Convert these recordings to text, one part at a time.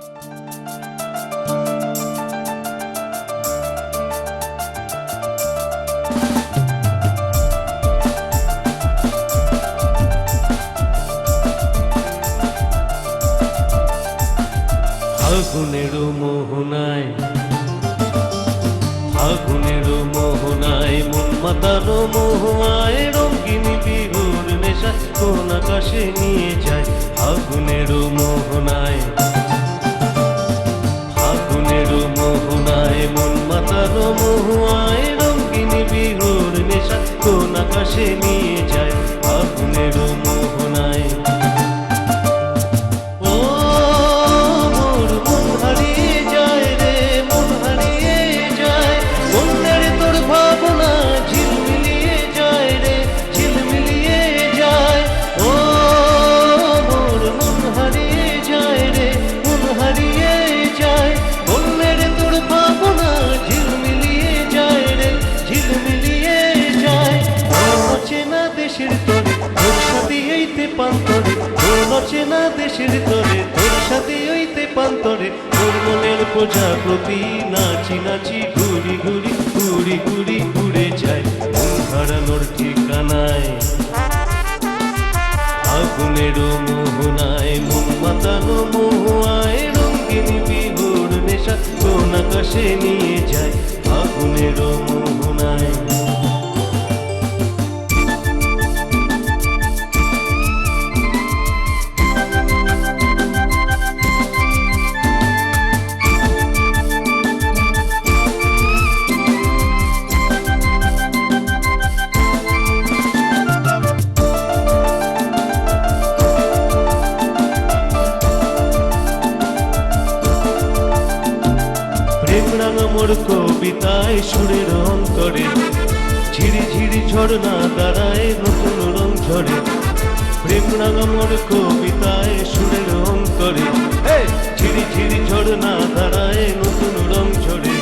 ফাগুনের মোহনায়, ফাগুনের মোহনায় মন মাতার মোহনায় রঙিন বিহুর নেশা কোন আকাশে নিয়ে যায়। ফাগুনের মোহনায়, ফাগুনের মোহনায় মন মাতার মোহনায় রঙিন বিহুর নেশা কোন আকাশে নিয়ে যায়। ফাগুনের মোহনায় অচেনা দেশের তরে তোর সাথে হইতে পান্তরে তোর মনের প্রজাপতি নাচি নাচি ঘুরি ঘুরি ঘুরি ঘুরি ঘুরে যায় মন হারানোর ঠিকানায়। ফাগুনের মোহনায় মন মাতানো মোহায় রঙিন বিহুর নেশা কোন আকাশে নিয়ে যায়। ফাগুনের মোহনায় মোর কবিতায় সুরের অন্তরে ঝিরি ঝিরি ঝর্ণা দাঁড়ায় নতুন রং ঝরে। প্রেম রাঙা মোর কবিতায় সুরের অন্তরে ঝিরি ঝিরি ঝর্ণা দাঁড়ায় নতুন রং ঝরে।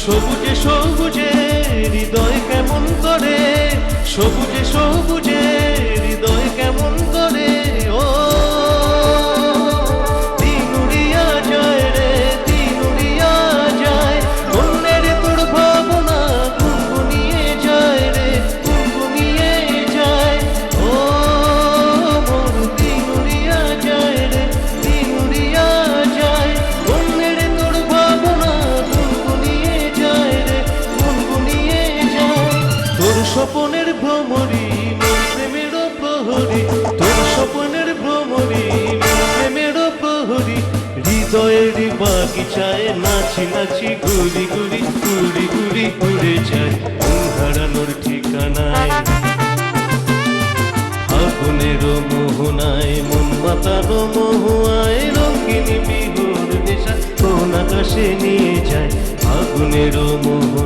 সবুজে সবুজে হৃদয় কেমন করে, সবুজে সবুজে হৃদয় কেমন করে। ও স্বপনের ভ্রমরি মন প্রেমের প্রহরী, তোর স্বপনের ভ্রমরি মন প্রেমের প্রহরী। হৃদয়ের বাগিচায় নাচি নাচি ঘুরি ঘুরি ঘুরি ঘুরি ঘুরে যায় মন হারানোর ঠিকানায়। ফাগুনের মোহনায় মন মাতানো মোহায় রঙিন বিহুর নেশা কোন আকাশে নিয়ে যায়। ফাগুনের মোহনায়